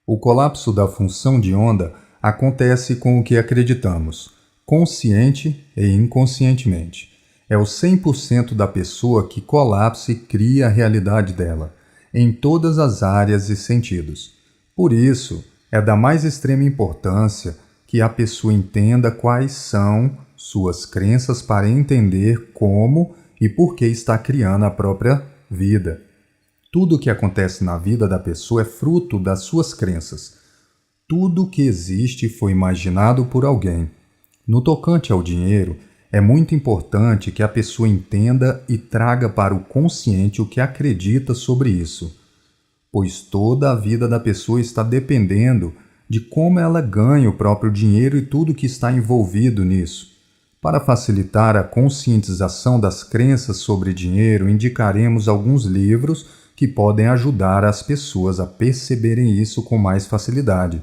O colapso da função de onda acontece com o que acreditamos, consciente e inconscientemente. É o 100% da pessoa que colapsa e cria a realidade dela, em todas as áreas e sentidos. Por isso, é da mais extrema importância que a pessoa entenda quais são suas crenças para entender como e por que está criando a própria vida. Tudo o que acontece na vida da pessoa é fruto das suas crenças. Tudo o que existe foi imaginado por alguém. No tocante ao dinheiro, é muito importante que a pessoa entenda e traga para o consciente o que acredita sobre isso, pois toda a vida da pessoa está dependendo de como ela ganha o próprio dinheiro e tudo que está envolvido nisso. Para facilitar a conscientização das crenças sobre dinheiro, indicaremos alguns livros que podem ajudar as pessoas a perceberem isso com mais facilidade.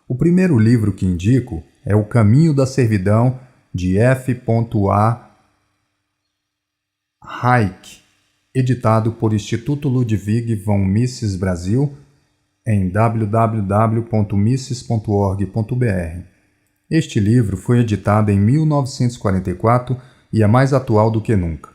O primeiro livro que indico é O Caminho da Servidão, de F.A. Hayek, editado por Instituto Ludwig von Mises Brasil, em www.mises.org.br. Este livro foi editado em 1944 e é mais atual do que nunca.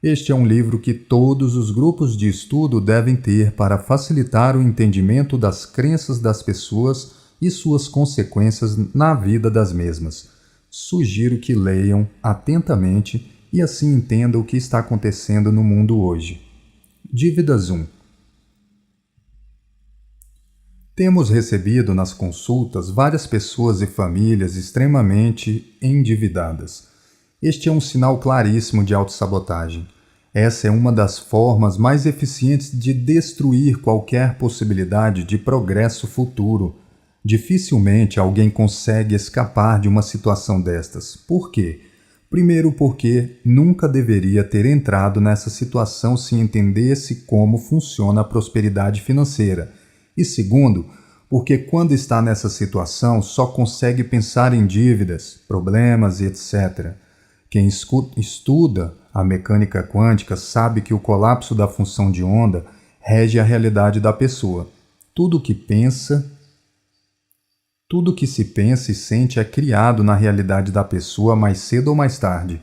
Este é um livro que todos os grupos de estudo devem ter para facilitar o entendimento das crenças das pessoas e suas consequências na vida das mesmas. Sugiro que leiam atentamente e assim entendam o que está acontecendo no mundo hoje. Dívidas 1. Temos recebido nas consultas várias pessoas e famílias extremamente endividadas. Este é um sinal claríssimo de autossabotagem. Essa é uma das formas mais eficientes de destruir qualquer possibilidade de progresso futuro. Dificilmente alguém consegue escapar de uma situação destas. Por quê? Primeiro, porque nunca deveria ter entrado nessa situação se entendesse como funciona a prosperidade financeira. E segundo, porque quando está nessa situação só consegue pensar em dívidas, problemas e etc. Quem estuda a mecânica quântica sabe que o colapso da função de onda rege a realidade da pessoa. Tudo que se pensa e sente é criado na realidade da pessoa mais cedo ou mais tarde.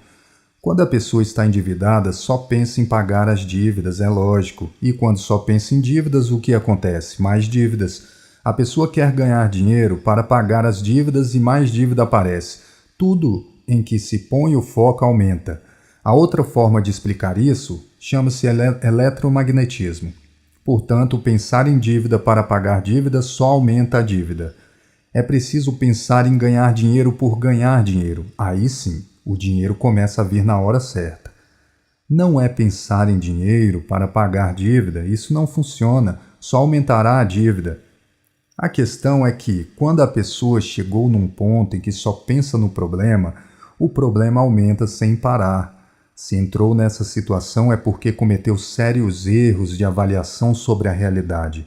Quando a pessoa está endividada, só pensa em pagar as dívidas, é lógico. E quando só pensa em dívidas, o que acontece? Mais dívidas. A pessoa quer ganhar dinheiro para pagar as dívidas e mais dívida aparece. Tudo em que se põe o foco aumenta. A outra forma de explicar isso chama-se eletromagnetismo. Portanto, pensar em dívida para pagar dívida só aumenta a dívida. É preciso pensar em ganhar dinheiro por ganhar dinheiro. Aí sim, o dinheiro começa a vir na hora certa. Não é pensar em dinheiro para pagar dívida, isso não funciona, só aumentará a dívida. A questão é que, quando a pessoa chegou num ponto em que só pensa no problema, o problema aumenta sem parar. Se entrou nessa situação é porque cometeu sérios erros de avaliação sobre a realidade.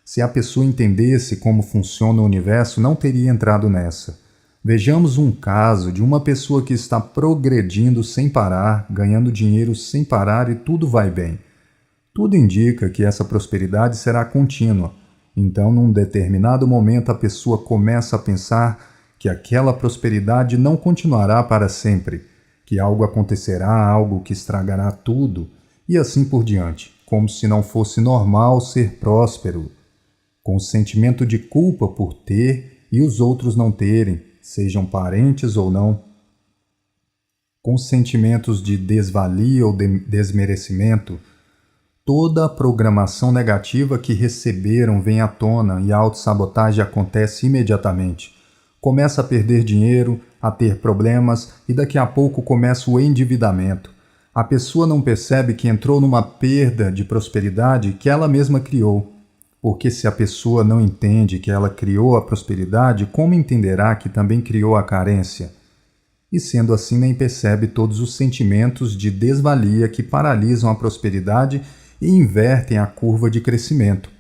Se a pessoa entendesse como funciona o universo, não teria entrado nessa. Vejamos um caso de uma pessoa que está progredindo sem parar, ganhando dinheiro sem parar e tudo vai bem. Tudo indica que essa prosperidade será contínua. Então, num determinado momento, a pessoa começa a pensar que aquela prosperidade não continuará para sempre, que algo acontecerá, algo que estragará tudo, e assim por diante, como se não fosse normal ser próspero, com o sentimento de culpa por ter e os outros não terem, sejam parentes ou não, com sentimentos de desvalia ou desmerecimento. Toda a programação negativa que receberam vem à tona e a autossabotagem acontece imediatamente. Começa a perder dinheiro, a ter problemas e daqui a pouco começa o endividamento. A pessoa não percebe que entrou numa perda de prosperidade que ela mesma criou. Porque se a pessoa não entende que ela criou a prosperidade, como entenderá que também criou a carência? E sendo assim, nem percebe todos os sentimentos de desvalia que paralisam a prosperidade e invertem a curva de crescimento.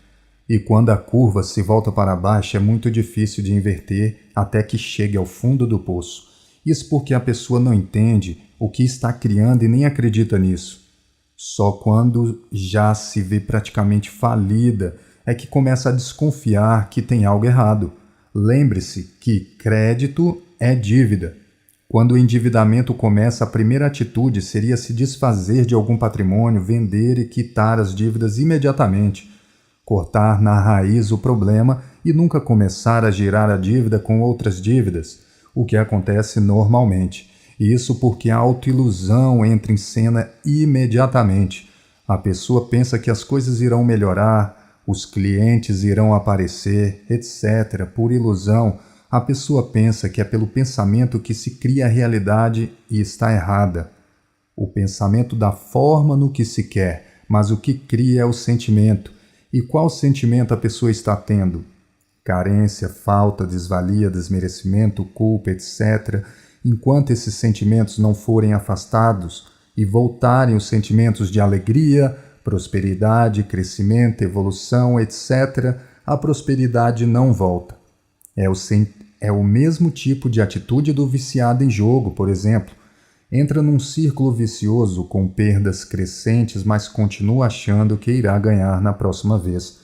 E quando a curva se volta para baixo, é muito difícil de inverter até que chegue ao fundo do poço. Isso porque a pessoa não entende o que está criando e nem acredita nisso. Só quando já se vê praticamente falida é que começa a desconfiar que tem algo errado. Lembre-se que crédito é dívida. Quando o endividamento começa, a primeira atitude seria se desfazer de algum patrimônio, vender e quitar as dívidas imediatamente, cortar na raiz o problema e nunca começar a girar a dívida com outras dívidas, o que acontece normalmente. Isso porque a autoilusão entra em cena imediatamente. A pessoa pensa que as coisas irão melhorar, os clientes irão aparecer, etc. Por ilusão, a pessoa pensa que é pelo pensamento que se cria a realidade e está errada. O pensamento dá forma no que se quer, mas o que cria é o sentimento. E qual sentimento a pessoa está tendo? Carência, falta, desvalia, desmerecimento, culpa, etc. Enquanto esses sentimentos não forem afastados e voltarem os sentimentos de alegria, prosperidade, crescimento, evolução, etc., a prosperidade não volta. É o mesmo tipo de atitude do viciado em jogo, por exemplo. Entra num círculo vicioso com perdas crescentes, mas continua achando que irá ganhar na próxima vez.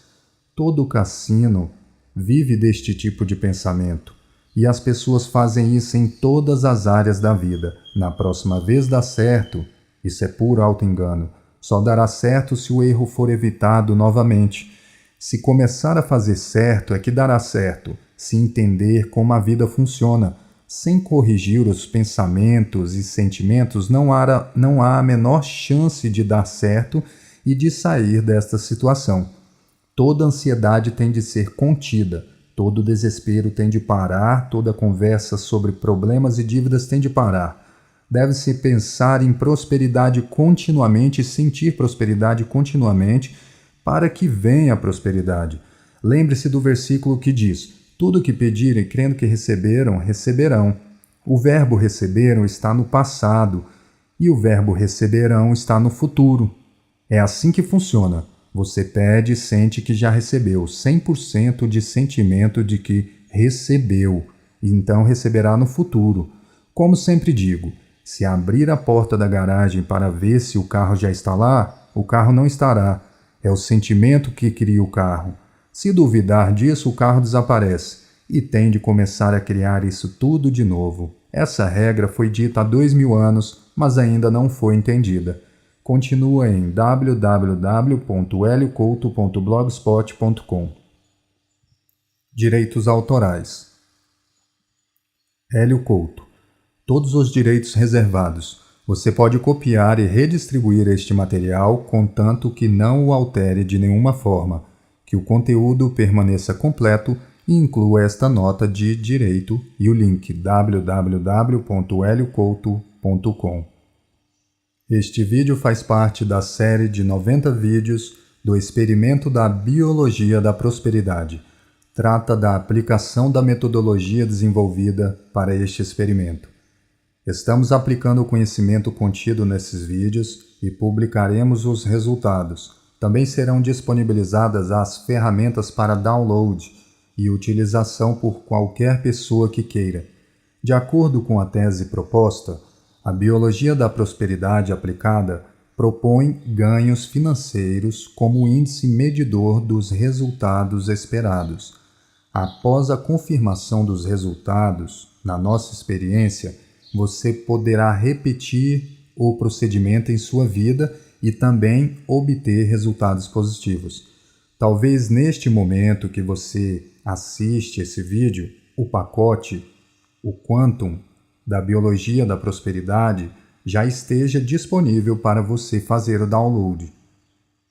Todo cassino vive deste tipo de pensamento. E as pessoas fazem isso em todas as áreas da vida. Na próxima vez dá certo. Isso é puro auto-engano. Só dará certo se o erro for evitado novamente. Se começar a fazer certo é que dará certo. Se entender como a vida funciona, sem corrigir os pensamentos e sentimentos, não há a menor chance de dar certo e de sair desta situação. Toda ansiedade tem de ser contida, todo desespero tem de parar, toda conversa sobre problemas e dívidas tem de parar. Deve-se pensar em prosperidade continuamente e sentir prosperidade continuamente para que venha a prosperidade. Lembre-se do versículo que diz: tudo o que pedirem, crendo que receberam, receberão. O verbo receberam está no passado e o verbo receberão está no futuro. É assim que funciona. Você pede e sente que já recebeu, 100% de sentimento de que recebeu, e então receberá no futuro. Como sempre digo, se abrir a porta da garagem para ver se o carro já está lá, o carro não estará. É o sentimento que cria o carro. Se duvidar disso, o carro desaparece e tem de começar a criar isso tudo de novo. Essa regra foi dita há 2000 anos, mas ainda não foi entendida. Continua em www.heliocouto.blogspot.com. Direitos autorais. Hélio Couto. Todos os direitos reservados. Você pode copiar e redistribuir este material, contanto que não o altere de nenhuma forma, que o conteúdo permaneça completo e inclua esta nota de direito e o link www.heliocouto.com. Este vídeo faz parte da série de 90 vídeos do Experimento da Biologia da Prosperidade. Trata da aplicação da metodologia desenvolvida para este experimento. Estamos aplicando o conhecimento contido nesses vídeos e publicaremos os resultados. Também serão disponibilizadas as ferramentas para download e utilização por qualquer pessoa que queira. De acordo com a tese proposta, a biologia da prosperidade aplicada propõe ganhos financeiros como índice medidor dos resultados esperados. Após a confirmação dos resultados, na nossa experiência, você poderá repetir o procedimento em sua vida e também obter resultados positivos. Talvez neste momento que você assiste esse vídeo, o pacote, o Quantum, da Biologia da Prosperidade já esteja disponível para você fazer o download.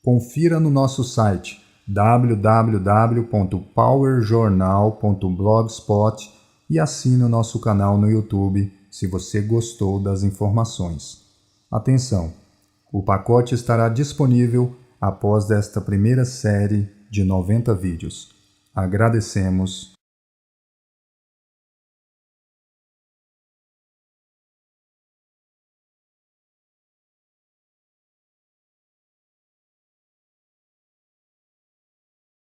Confira no nosso site www.powerjournal.blogspot e assine o nosso canal no YouTube se você gostou das informações. Atenção! O pacote estará disponível após esta primeira série de 90 vídeos. Agradecemos